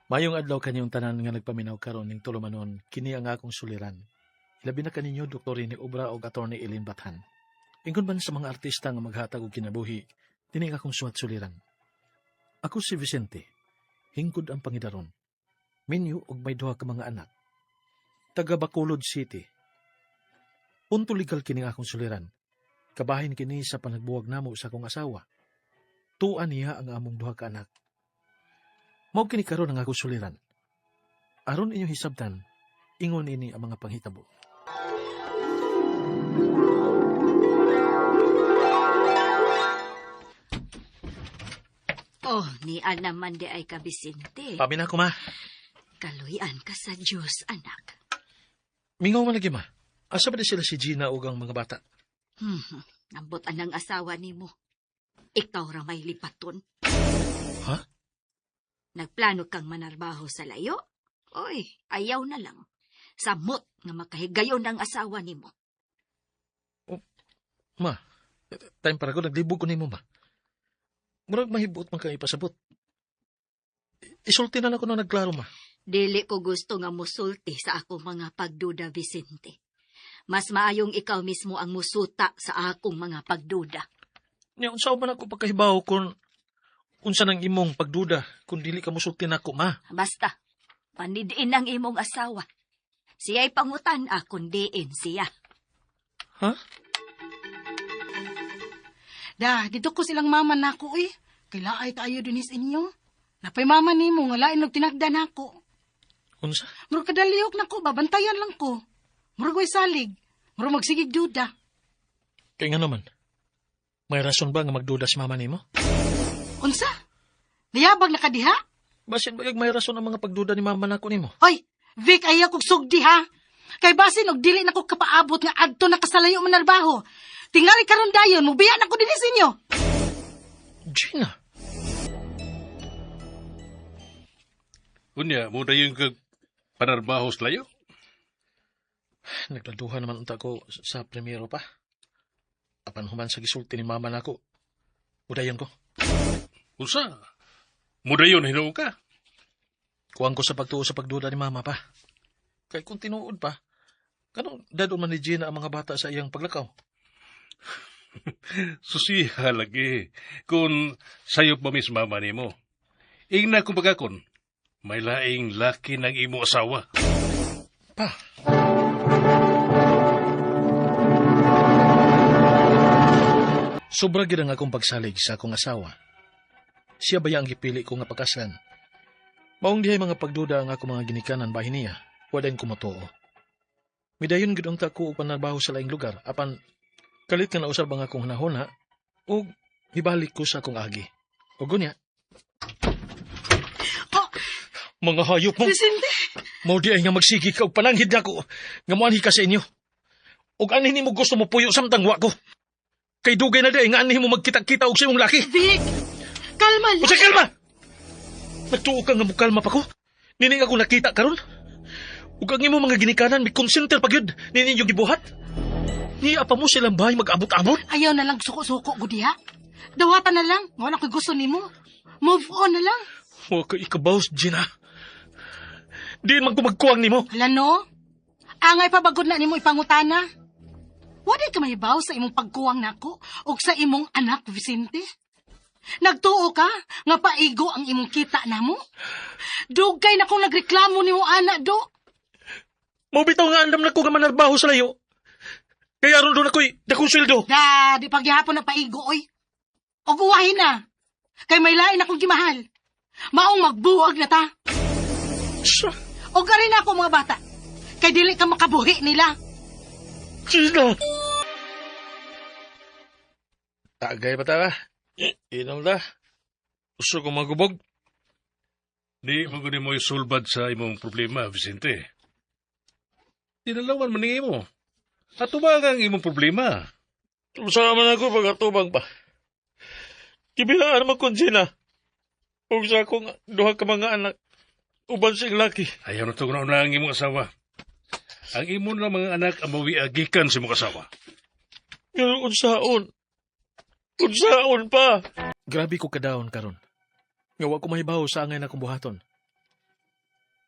Mayong adlaw kanyong tanan nga nagpaminaw karon ning tulumanon kini ang akong suliran. Labi na kaninyo Dr. ni Obra og Attorney Elin Bathan. Ingon man sa mga artista nga maghatag og kinabuhi, dini ang akong suwat suliran. Ako si Vicente, hingkod ang pangidaron. Minyo og may duha ka mga anak. Taga Bacolod City. Punto legal kini akong suliran. Kabahin kini sa panagbuwag namo sa akong asawa. Tuan niya ang among duha ka anak. Mao kini karon ang akong suliran. Aron inyo hisabtan, ingon ini ang mga panghitabo. Oh, nian naman di ay ka, Vicente. Pamin ako, ma. Kaluyan ka sa Diyos, anak. Mingaw man lagi, ma. Asa ba di sila si Gina ug ang mga bata? Nambot anang asawa ni mo. Ikaw ra may lipaton. Ha? Nagplano kang manarbaho sa layo? Oy, ayaw na lang. Samot nga makahigayon ang asawa ni mo. Ma, time para ko naglibog ko nimo, ma. Murag mahibot man kang ipasabot. Isulti na ako na nagklaro, ma. Dili ko gusto nga musulti sa akong mga pagduda, Vicente. Mas maayong ikaw mismo ang musuta sa akong mga pagduda. Nya unsa man ako pagkahibaw kung unsa nang imong pagduda kung dili ka musulti nako, ma. Basta, panidiin ang imong asawa. Siya'y pangutan kung diin siya. Ha? Da, dito ko silang mama nako eh. Kailaay tayo din is inyo. Napay mama nimo nga lain og tinagdan nako. Unsa? Murag kadaliyok nako, babantayan lang ko. Murag way salig. Murag magsigig duda. Kaya nga naman. May rason ba nga magduda si mama nimo? Unsa? Nayabag na kadiha? Basin ba may rason ang mga pagduda ni mama nako nimo? Hoy, Vic, ayaw kong sugdi ha. Kay basin og dili na ko kapaabot nga adto na kasalayo manarbaho. Tingali karon dayon, mubiya na ko din sa inyo. Gina. Unya, mo dayon kag panarbaho sa layo? Nagladuhan naman unta ko sa primero pa. Apan human sa gisulti ni mama nako. Udayon ko. Unsa? Mo dayon hinuon ka? Kuwang ko sa pagtuo sa pagduda ni mama pa. Kay kung tinuod pa, kanong dadon man ni Gina ang mga bata sa iyang paglakaw? Susiha lagi. Kung sayop mo mis mama nimo. Ingna kung pagkakon, may laing laki ng imo asawa. Pa. Sobra gid ang akong pagsalig sa akong asawa. Siya ba ang gipili ko nga pagkaslan? Maong dihay mga pagduda ang akong mga ginikanan bahin niya. Wadain ko matuo. Midayon gid unta ko og panarbaho sa laing lugar apan kalit nga nausab ang akong hunahuna ug ibalik ko sa akong agi. Ug gunya. Mga hayop mo. Vicente! Mao di ay nga magsigi ka og pananghid nako nga moanhi ka sa inyo. Ug ani nimo gusto mo puyo samtang wa ko. Kay dugay na di ay nga ani mo magkita-kita og sa imong laki. Vic! Kalma lang! Usa kalma! Nagtuo ka nga mo kalma pa ko. Nining ako nakita karon. Ug ang imo mga ginikanan may konsenter pa gyud nining gibuhat. Ni apa mo silang bahay mag-abot-abot? Ayaw na lang suko-suko, gudiha. Dawatan na lang. Wala ko gusto nimo. Move on na lang. Wa ka ikabaws, Gina. Di man ko magkuwang nimo. Hala no? Angay pa bagod na nimo ipangutana. Wala ka mahibaw sa imong pagkuwang nako o sa imong anak, Vicente. Nagtuo ka nga paigo ang imong kita namo. Dugay na kong nagreklamo nimo ana do. Mao bitaw nga andam na ko nga manarbaho sa layo. Kaya aron doon ako'y dakong sweldo. Da, di pagyapon na paigo oy. Og uwahin na. Kay may lain akong gimahal. Maong magbuwag na ta. Sa... Og rin ako mga bata. Kay dili ka makabuhi nila. Gina! Tagay pa ta. Inom ta. Gusto ko magubog. Di mo gani mo isulbad sa imong problema, Vicente. Tinalawan man ni imo. Atubang ang imong problema. Sama na ako pag-atubang pa. Kibilaan naman kong Gina. Huwag sa akong duha ka mga anak. Uban siyang laki. Ayaw na ito na ang imong asawa. Ang imo na mga anak ang mawiagikan sa imong asawa. Pero unsaon? Unsaon pa? Grabe ko kadaon karon. Nga wa ko mahibaw sa angay na kong buhaton.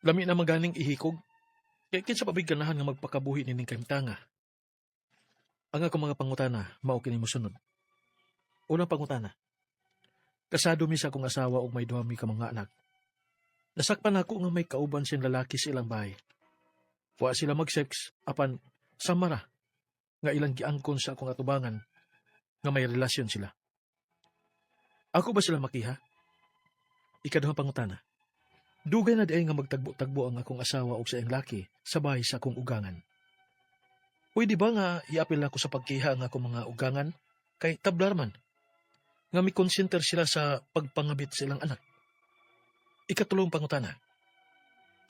Lami na maganing ihikog. Kaya kinsa pabig ganahan nga magpakabuhi nining kahimtanga. Ang ako mga pangutana, mao kini mosunod. Unang pangutana. Kasado mi sa akong asawa ug may duha mi ka mga anak. Nasakpan ako nga may kauban sin lalaki sa ilang bahay. Wa sila mag-sex, apan samara nga ilang giangkon sa akong atubangan nga may relasyon sila. Ako ba sila makiha? Ikaduhang pangutana. Dugay na diay nga magtagbo-tagbo ang akong asawa ug sa iyang laki sa bahay sa akong ugangan. Pwede ba nga iapil ako sa pagkiha ang akong mga ugangan kay tablarman nga may konsenter sila sa pagpangabit sa ilang anak? Ikatulong pangutana.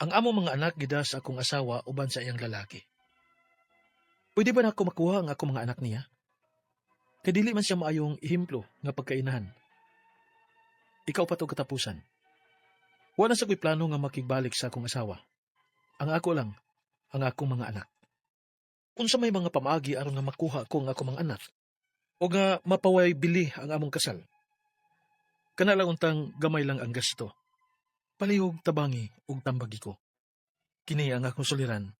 Ang amo mga anak gida sa akong asawa uban sa iyang lalaki. Pwede ba na ako makuha ang akong mga anak niya? Kay dili man siya maayong ehemplo nga pagkainahan. Ikaw pa to katapusan. Wala sa ko'y plano nga makigbalik sa akong asawa. Ang ako lang, ang akong mga anak. Unsa may mga pamaagi aron nga makuha ko ang akong mga anak o nga mapaway bili ang among kasal. Kana lang untang gamay lang ang gasto. Palihog tabangi ug tambagi ko. Kini ang akong suliran,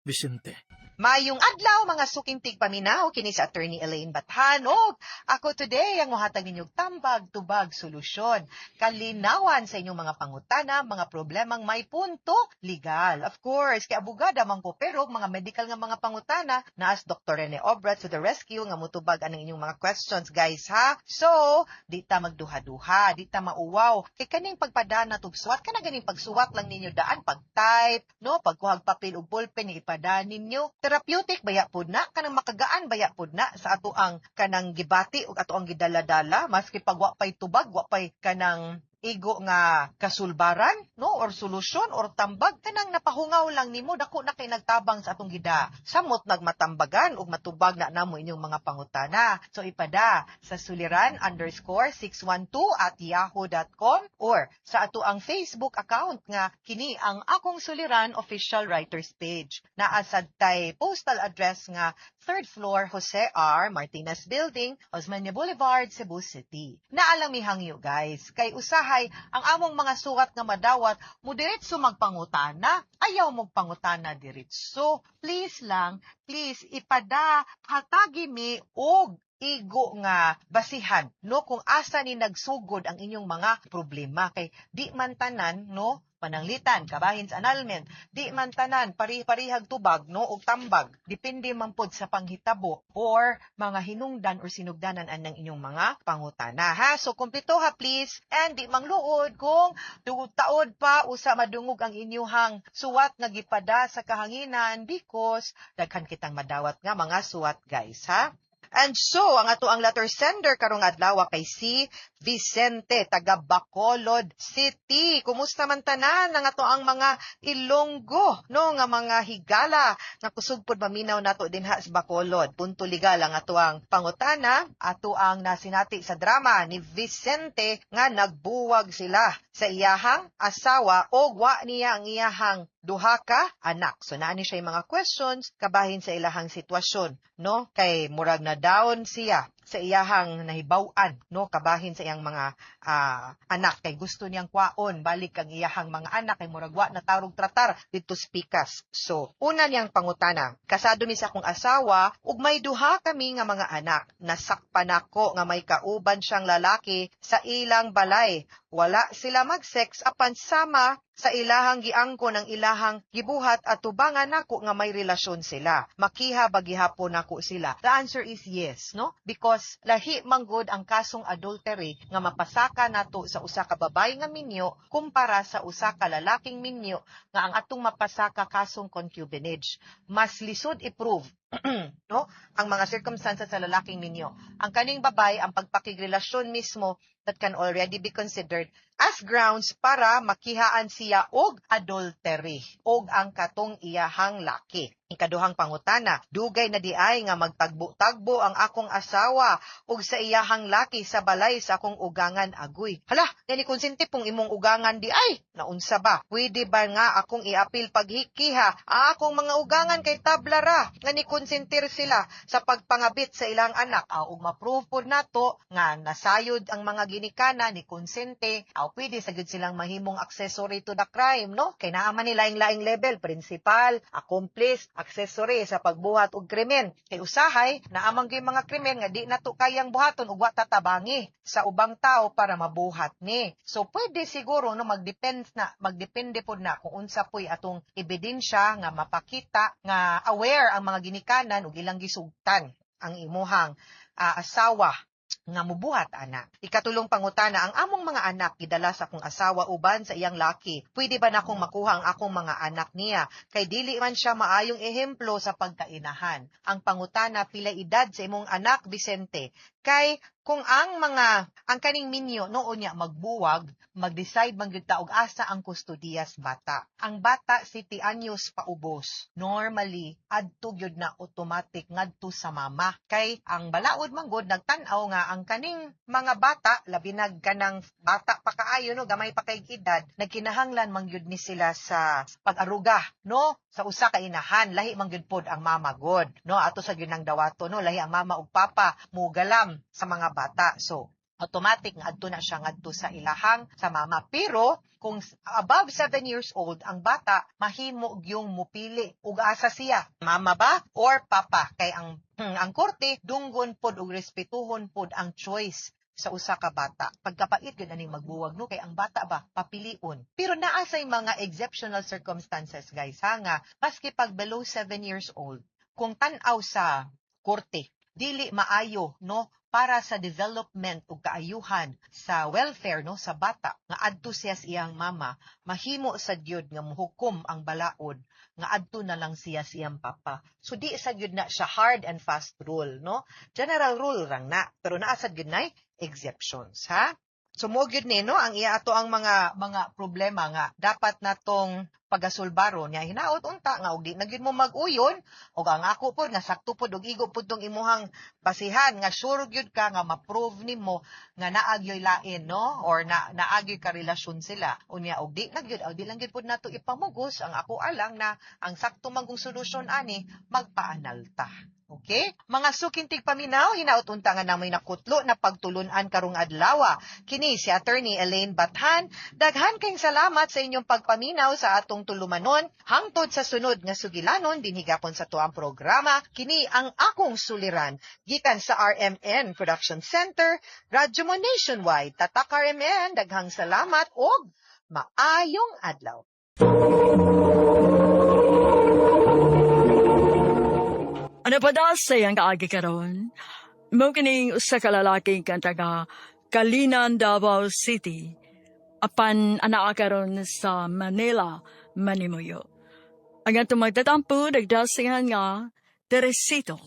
Vicente. Mayong adlaw mga suking tigpaminaw kini sa Attorney Elaine Bathan ug ako today ang mohatag ninyong tambag tubag solusyon kalinawan sa inyong mga pangutana, mga problemang may punto legal. Of course, kay abogada man ko pero mga medical nga mga pangutana naas Dr. Rene Obrat to the rescue nga motubag anang inyong mga questions guys ha. So, di ta magduha-duha, di ta mauwaw. Kay kaning pagpadana tugsuwat kana ganing pagsuwat lang ninyo daan pag-type, no, pagkuhag papel ug ballpen ni ipada ninyo. Therapeutic baya pud na kanang makagaan baya pud na sa ato ang kanang gibati ug ato ang gidala-dala maski pag wa pay tubag wa pay kanang igo nga kasulbaran no or solusyon or tambag kanang napahungaw lang nimo dako na kay nagtabang sa atong gida samot nagmatambagan ug matubag na namo inyong mga pangutana. So ipada sa suliran_612@yahoo.com or sa ato ang Facebook account nga kini ang Akong Suliran official writers page. Naa sad tay postal address nga 3rd floor Jose R. Martinez Building, Osmeña Boulevard, Cebu City. Naalang mi hangyo guys, kay usahay ang among mga sukat nga madawat mo diretso magpangutana, ayaw mo pangutana diretso. Please lang, please ipada hatagi mi og igo nga basihan no kung asa ni nagsugod ang inyong mga problema kay di man tanan no pananglitan, kabahin sa annulment, di man tanan, pari-parihag tubag, no, o tambag. Depende man pod sa panghitabo or mga hinungdan or sinugdanan anang inyong mga pangutana, ha? So, kumpleto ha, please. And di mangluod kung taod pa usa madungog ang inyuhang suwat nga gipada sa kahanginan because daghan kitang madawat nga mga suwat, guys, ha? And so, ang ato ang letter sender karong adlaw kay si Vicente, taga Bacolod City. Kumusta man tanan ang ato ang mga Ilonggo, no, nga mga higala nga kusog pod maminaw nato dinha sa Bacolod. Punto legal ang ato ang pangutana, ato ang nasinati sa drama ni Vicente nga nagbuwag sila sa iyahang asawa o wa niya ang iyahang duha ka anak. So naani siya yung mga questions kabahin sa ilahang sitwasyon, no? Kay murag na down siya sa iyahang nahibaw-an, no, kabahin sa iyang mga anak kay gusto niyang kwaon balik ang iyahang mga anak kay murag wa na tarog tratar dito spikas. So una niyang pangutana, kasado mi sa akong asawa ug may duha kami nga mga anak. Nasakpan ako nga may kauban siyang lalaki sa ilang balay. Wala sila mag-sex apan sama sa ilahang giangko ng ilahang gibuhat at tubangan nako nga may relasyon sila. Makiha ba gihapon nako sila? The answer is yes, no? Because lahi manggod ang kasong adultery nga mapasaka nato sa usa ka babae nga minyo kumpara sa usa ka lalaking minyo nga ang atong mapasaka kasong concubinage. Mas lisod i-prove no ang mga circumstances sa lalaking minyo. Ang kaning babae ang pagpakigrelasyon mismo that can already be considered as grounds para makihaan siya og adultery og ang katong iyahang laki. Ikaduhang pangutana, dugay na diay nga magtagbo-tagbo ang akong asawa ug sa iyahang laki sa balay sa akong ugangan agoy. Hala, gani konsente pong imong ugangan di ay. Naunsa ba? Pwede ba nga akong iapil paghikiha ang akong mga ugangan kay tablara? Gani magkonsentir sila sa pagpangabit sa ilang anak. Ug ma-prove po nato nga nasayod ang mga ginikana ni konsente, pwede sagud silang mahimong accessory to the crime, no? Kay naa man nila laing level, principal, accomplice, accessory sa pagbuhat og krimen. Kay usahay naamang gyud mga krimen nga di nato kayang buhaton ug wa tatabangi sa ubang tao para mabuhat ni. So pwede siguro no magdepende pod na kung unsa poy atong ebidensya nga mapakita nga aware ang mga ginikanan ug ilang gisugtan ang imuhang asawa nga mubuhat ana. Ikatulong pangutana, ang among mga anak gidala sa akong asawa uban sa iyang laki. Pwede ba na akong makuha ang akong mga anak niya? Kay dili man siya maayong ehemplo sa pagkainahan. Ang pangutana, pila edad sa imong anak, Vicente? Kay kung ang kaning minyo noon niya magbuwag, mag-decide man gyud ta og asa ang kustodiyas bata. Ang bata 7 anyos paubos. Normally adto gyud na automatic ngadto sa mama. Kay ang balaod man gud nagtan-aw nga ang kaning mga bata labi nag kanang bata pa kaayo no, gamay pa kay edad, nagkinahanglan man gyud ni sila sa pag-aruga no, sa usa ka inahan. Lahi man gyud pod ang mama god no, ato sa gyud nang dawato no, lahi ang mama ug papa mugalam sa mga bata. So automatic nga adto na siya ngadto sa ilahang sa mama. Pero kung above 7 years old ang bata, mahimo gyung mupili ug asa siya, mama ba or papa. Kay ang korte dunggon pod ug respetuhon pod ang choice sa usa ka bata. Pagkapait gyud aning magbuwag no, kay ang bata ba papilion. Pero naa say mga exceptional circumstances guys ha, nga maski pag below 7 years old, kung tan-aw sa korte dili maayo no para sa development ug kaayuhan sa welfare no sa bata nga adto siya sa iyang mama, mahimo sa gyud nga muhukom ang balaod nga adto na lang siya sa iyang papa. So di sa gyud na siya hard and fast rule no, general rule rang na, pero naa sad gyud nay exceptions ha. So mo gyud ni no ang iya ato ang mga problema nga dapat natong pagasulbaro niya. Hinaot unta nga og di na gyud mo mag-uyon og ang ako pod nga sakto pod og igo pod tong imuhang basihan nga sure gyud ka nga ma-prove nimo nga naagyoy lain no, or naagyoy ka relasyon sila. Unya og di na gyud di lang gyud pod nato ipamugos. Ang ako alang na ang sakto mangong solusyon ani magpaanalta. Okay? Mga sukintig paminaw, hinaot unta nga namoy nakutlo na pagtulunan karong adlaw. Kini si Attorney Elaine Bathan. Daghan kayong salamat sa inyong pagpaminaw sa atong tulumanon. Hangtod sa sunod nga sugilanon, dinhigapon sa tuang programa. Kini ang akong suliran. Gikan sa RMN Production Center, Radyo mo Nationwide. Tatak RMN, daghang salamat og maayong adlaw. Ano pa daw sayang kaagi karon? Mo kining usa ka lalaki kang taga Kalinan, Davao City. Apan anak karon sa Manila, Manimuyo. Ang atong magtatampo nagdasingan nga Teresito.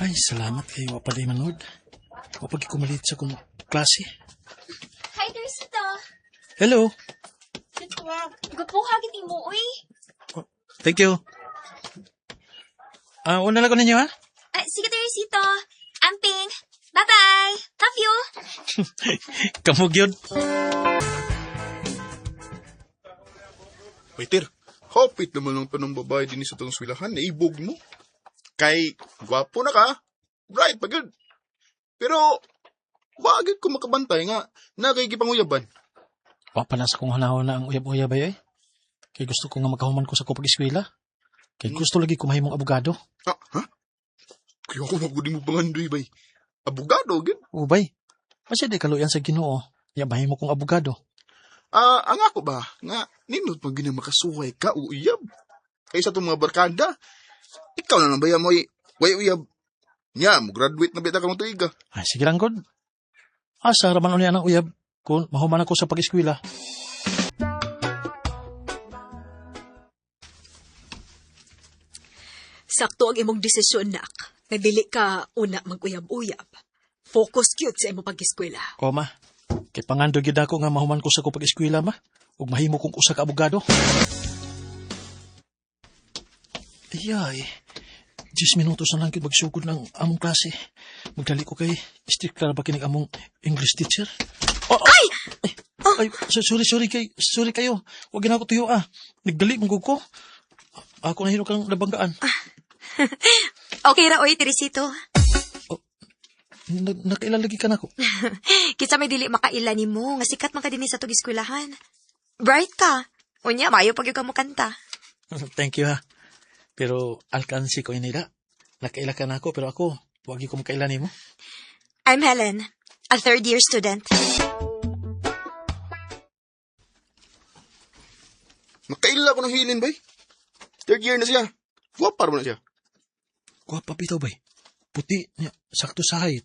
Ay, salamat kayo wapalay manood. Wapag kumalit sa kong klase. Hi, Teresita. Hello. Gapuhagit mo, uy. Thank you. Una lang ko ninyo ha? Sige, Teresita. Amping. Bye-bye. Love you. Kamog yun. Waiter, hopit naman ang tanong babae din sa tanong swilahan, naibog mo. Kay, gwapo na ka, bright pa good. Pero, bakit ko makabantay nga, nakikipanguyaban? Wa pala sa kong hanahon na ang uyab-uyab ay. Kay gusto ko nga magkahuman ko sa kupag-eskwela. Kay gusto lagi ko mahimong abogado. Ha? Kaya ako magudi mo pangandoy, bay. Abogado, agad? O bay, masya di kaluyan sa Ginoo. Ya mahimo kong abogado. Ang ako ba, nga, ninot pag ginang makasuhay ka, uyab. Kaya sa itong mga barkada, ikaw na lang ba yan mo, uyab. Nya, mo graduate na bita ka mong tuiga. Ay, sige lang, God. Asa raman ulit ang uyab kung mahuman ako sa pag-eskwela. Sakto ang imong desisyon, nak. Nadili ka una mag-uyab-uyab. Focus cute sa imong pag-eskwela. Koma, kay pangando gyud ako nga mahuman ko sa kupag-eskwela ma. Ug mahimo kong usa ka abogado. Ayay. 10 minutos na lang yun magsugod ng among klase. Magdali ko kay strict na ba kinig among English teacher? Ay! Ay, sorry kayo. Huwag na ako tuyo Nagdali mong ko. Ako nahilo kang nabanggaan. Okay ra, oy, Teresito. Nakailalagi ka na ako. Kitsa may dili makaila ni mo, nga sikat man ka din sa tug eskwelahan. Bright ka. Unya, mayo pag yung ka mo kanta. Thank you Pero alkansi ko inila. Nakaila ka na ako pero ako, huwag ko makailan mo. I'm Helen, a third-year student. Nakaila ko ng hilin, bay. 3rd year na siya. Wapar mo na siya. Guwapa bitaw bay. Puti niya, sakto sa height.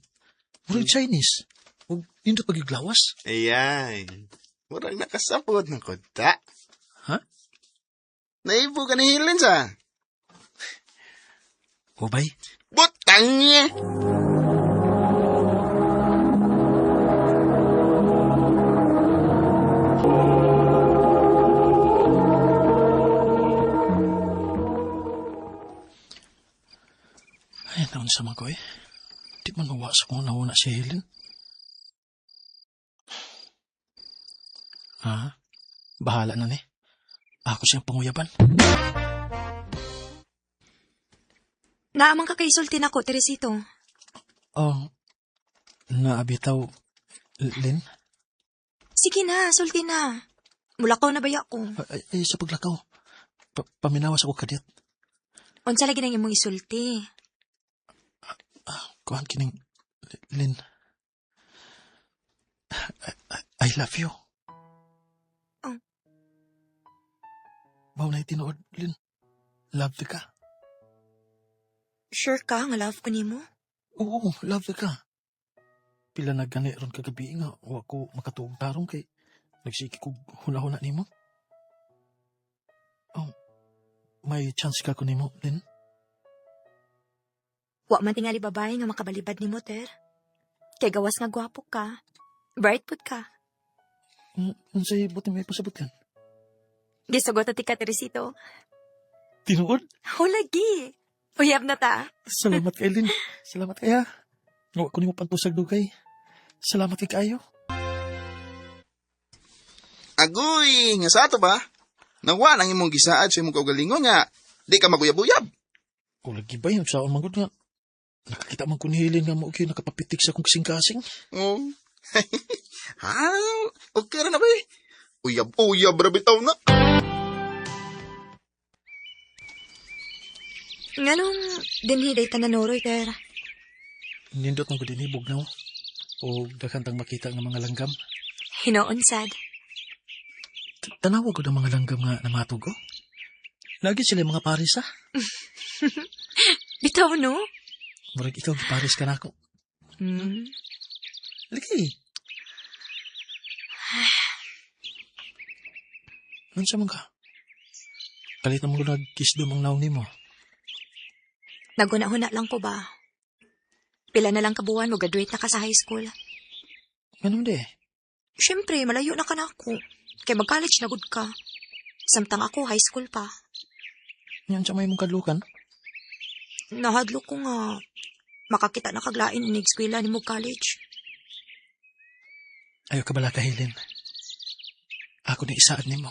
Murag Chinese. Huwag nindot pagiglawas. Ayan. Murang nakasapot ng konta. Ha? Naibo ka ng hilin sa. O bay? Butang niya! Ay, naon sa mga ko Di man mawas kung nauna si Helen. Bahala na ni. Ako siyang panguyaban. Naamang kakaisultin ako, Teresito. Oh, naabitaw, Lin? Sige na, sulti na. Mulakaw na baya ko. Ay, sa paglakaw. Paminawas ako kadiyat. Unsa lagi nang imong isulti? Kuhan kining, Lin. I love you. Oh. Baw na itinood, Lin. Love ka. Sure ka nga love ko nimo? Oo, love ka. Pila na gani ron kagabi nga, o ako makatuog tarong kay nagsiki ko huna-huna nimo. Oh, may chance ka ko nimo, Lin? Wa man tingali babae nga makabalibad nimo, Ter. Kay gawas nga gwapo ka. Bright pud ka. Unsay buti may pasabot kan? Gisugot ati ka, Teresito. Tinuod? O lagi. Uyab na ta. Salamat kay Lin. Salamat kaya. Nga ko nimo pantusag dugay. Salamat kay kayo. Agoy, nga sa ato ba? Nawa nang imong gisaad sa imong kaugalingon nga. Di ka maguyab-uyab. Kung lagi ba yun, saan manggod nga. Nakakita man ko ni Helen nga mo okay, nakapapitik sa kong kasing-kasing. Oh. Ha? Okay ra na ba eh? Uyab-uyab ra bitaw na. Nganong dinhiday ta nanoroy, Ter? Nindot mong ko dinibog na o daghang makita ng mga langgam. Hinoon sad. Tanawag ko ng mga langgam nga namatog ko. Lagi sila mga paris Bitaw, no? Murag ikaw, paris ka na ako. Lagi. Nansa man ka? Kalitan mo ko nag-kisdom ang naong nimo. Naguna-huna lang ko ba? Pila na lang kabuwan mo, graduate na ka sa high school. Ganun de. Siyempre, malayo na ka na ako. Kaya mag-college na good ka. Samtang ako, high school pa. Yan sa may mong kadlukan. Nahadlo ko nga. Makakita na kaglain in eskwela ni mo college. Ayaw ka bala kahilin. Ako ni isaad nimo.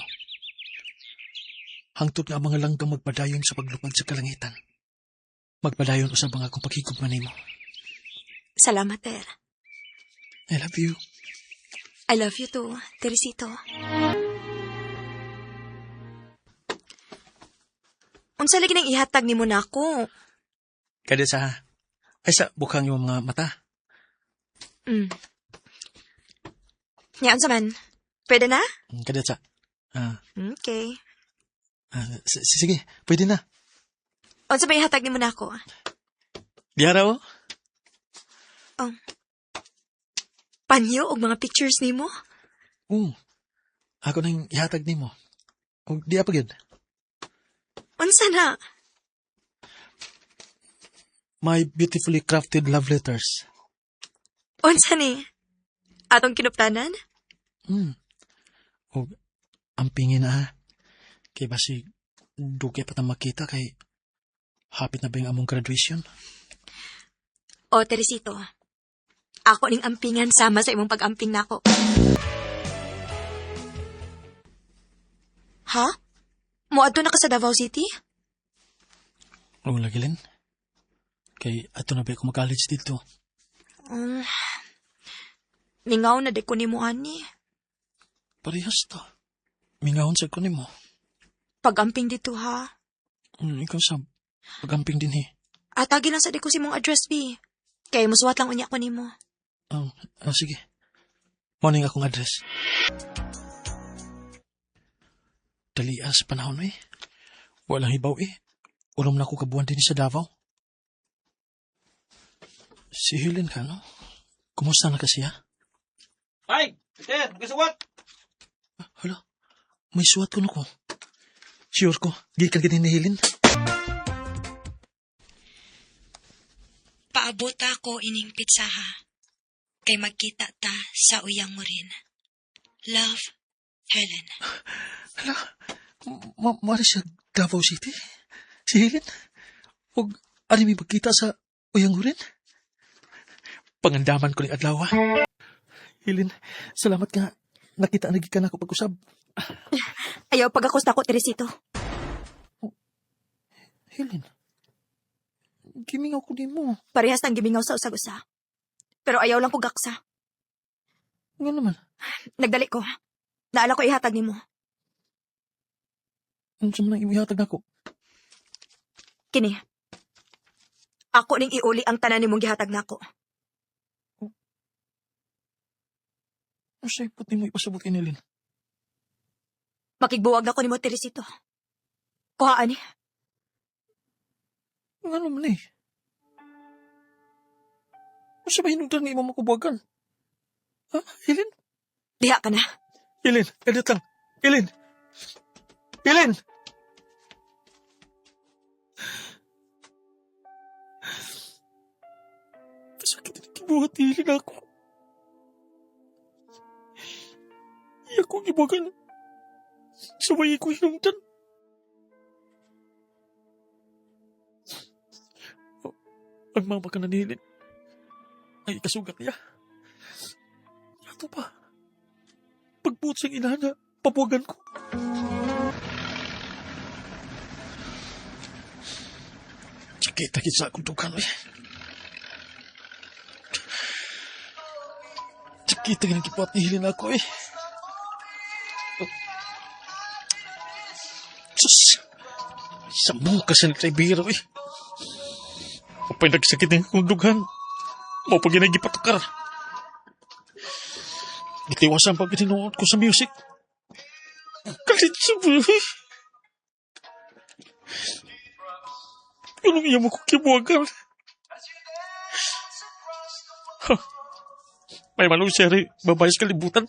Hangtod nga ang mga langgam magpadayon sa paglupad sa kalangitan. Magpadayon usab ang akong paghigugma nimo. Salamat, Ter. I love you. I love you too, Teresito. Unsa lagi nang ihatag nimo nako? Kada sa ay sa bukang yung mga mata. Nya unsa man? Pwede na? Kada sa. Okay. Sige, pwede na. Unsa ba ihatag nimo nako? Diara o? Panyo og mga pictures nimo? Ako nang ihatag nimo. O di apa gyud? Unsa na? My beautifully crafted love letters. Unsa ni? Atong kinuptanan? O ampingin na. Kay basi dugay pa ta makita kay hapit na ba yung among graduation? O, Teresito, ako ning ampingan sama sa imong pag-amping nako. Ha? Moadto na ka sa Davao City? Oo, lagi, Lin. Kay ato na ba ako mag-college dito? Mingaw na de ko ni mo, ani. Parehas to. Mingahon sa kunin mo. Pag-amping dito, ha? Ikaw sa pagamping din eh. Atagi lang sa di ko si mong address, B. Kaya musuwat lang unya ko ni mo. Sige. Morning akong address. Dalias panahon eh. Walang hibaw eh. Ulam na ako kabuhan din sa Davao. Si Helen ka, no? Kumusta na kasi, ha? Ay, Peter, magkasuwat! Hala, may suwat ko na ko. Sure ko, gikan ka din ni Helen. Paabot ako ining pitsaha. Kay magkita ta sa uyang mo rin. Love, Helen. Hala, mari sa Davao City? Si Helen? O ari may magkita sa uyang rin? Pangandaman ko ng adlaw, ha? Helen, salamat nga. Nakita na gikan ako pag-usab. Ayaw pag-akos na ko, Teresito. Helen, gimingaw ko din mo. Parehas ng gimingaw sa usag-usa. Pero ayaw lang ko gaksa. Nga naman. Nagdali ko. Naala ko ihatag ni mo. Ano sa manang imihatag ako? Kini. Ako ning iuli ang tanan ni mong gihatag nako. Ano sa'yo puti mo ipasabot kay Helen? Makigbuwag na ko ni mo, Teresito. Kuhaan ni. Nga naman eh. Ano sa ba hinugdan ni imam makubuwagan? Ha? Helen? Diha ka na. Helen, edit lang. Helen! Helen! Kasakit na kibuhat ni Helen ako. Iyak ko gibuwagan. Sabay ko hinugdan. Ang mama ka na ni Helen ay kasugat niya. Ato pa. Pagbuot siyang inana, papuwagan ko. Sakit sa akong tukan, eh. Sakit ang kipat ni Helen ako, eh. Sus! Sa mukha sa nagsaibiro, eh. Kapag nagsakit ng akong dugan, mo pag ginagipatukar. Gitiwasan pag tinuod ko sa music. Kalit sa buhay. Anong iya mo ko kibuwagan? May maluseri, babayas kalibutan.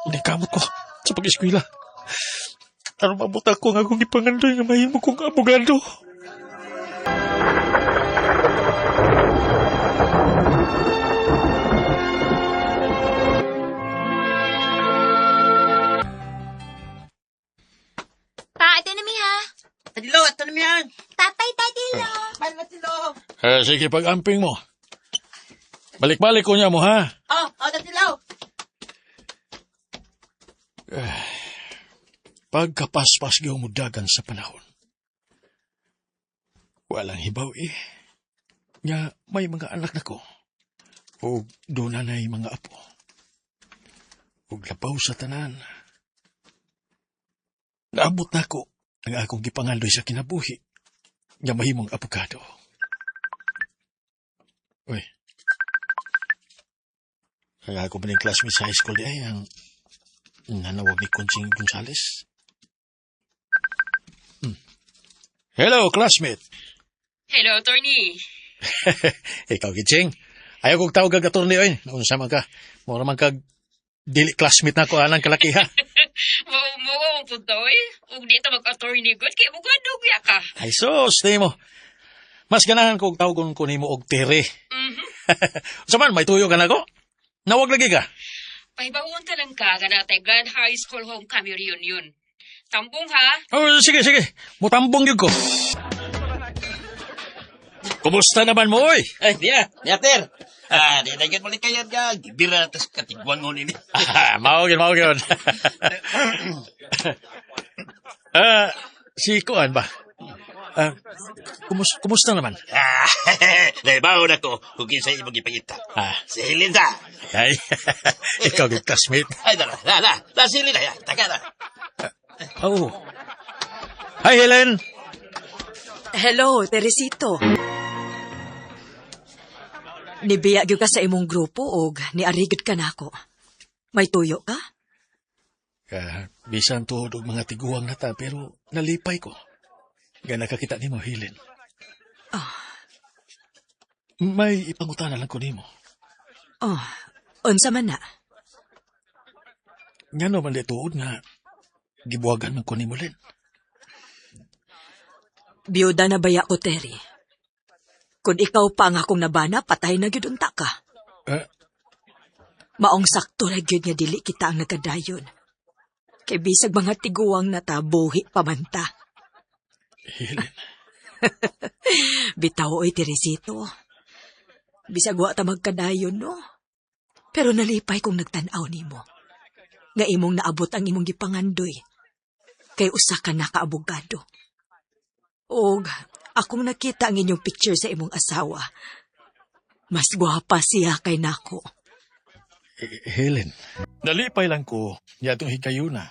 Inikamot ko sa pag-eskwila. Ano mabot ako nga kung ipangandoy nga mahimo kong abogado. Pa, ito na mi ha. Tadilo, ito naman yan! Tatay, Tadilo. Paano Tadilo? Sige, pag-amping mo. Balik-balik ko niya mo, ha? Tadilo! Pagkapaspas gawmudagan sa panahon. Walang hibaw eh. Nga may mga anak na ko. O doon na mga apo. O labaw sa tanan. Naabot na ko ang akong gipangandoy sa kinabuhi. Nga mahimong abogado. Uy. Kaya ako ba ng classmate sa high school di ay ang nanawag ni Conching Gonzales? Hello, classmate. Hello, Tony. Ikaw, Giching. Ayaw kong tawag kag attorney, oy. Naunsa man ka. Mura man kag dili classmate na ko anang kalakiha. Mo ang punto eh. Ug di ta mag-attorney good kay abogado kaya ka. Ay sos, mo. Mas ganahan kong tawagon ko nimo og tere. Saman, may tuyo ka na ko? Nawag lagi ka? Pahibawon ka lang ka na tay Grand High School Homecoming Reunion. Tambong ha? Oh, sige, sige. Mutambong yun ko. Kumusta naman mo, oy? Ay, Ter. Di na yun muli kayo nga. Gibira, tas katigwang ko nini. Maugin. Si Kuan ba? Kumusta naman? Naibaw na ko kung kinsa imong ipangita. Si Helinda. Ay, ikaw yung classmate. Ay, na, si Helinda. Taka na. Oh. Hi, Helen. Hello, Teresito. Nibiya gyud ka sa imong grupo og niarigid ka nako. May tuyo ka? Bisan tuhod og mga tiguang na ta, pero nalipay ko. Nga nakakita ni mo, Helen. May ipangutana lang ko ni mo. Oh, unsa man na? Nga naman di tuod nga, gibuwagan man ko ni mo, Len. Biyuda na baya ko, Terry. Kung ikaw pa ang akong nabana, patay na gyud unta ka. Maong sakto na gyud nga dili kita ang nagkadayon. Kay bisag mga tiguang na ta, buhi pamanta. Helen. Bitaw oy, Teresito. Bisag wa ta magkadayon, no? Pero nalipay kong nagtanaw nimo. Nga imong naabot ang imong gipangandoy. Kay usa ka na kaabogado. Og akong nakita ang inyong picture sa imong asawa. Mas gwapa siya kay nako. Helen. Nalipay lang ko niya itong hikayuna.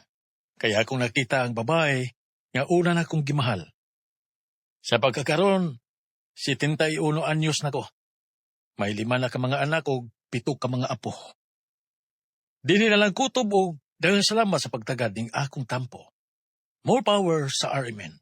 Kaya akong nakita ang babae nga una na kong gimahal. Sa pagkakaroon, 71 anyos na ko. May 5 na ka mga anak o 7 ka mga apo. Dili na lang kutob o dahil salamat sa pagtagad ng akong tampo. More power sa RMN.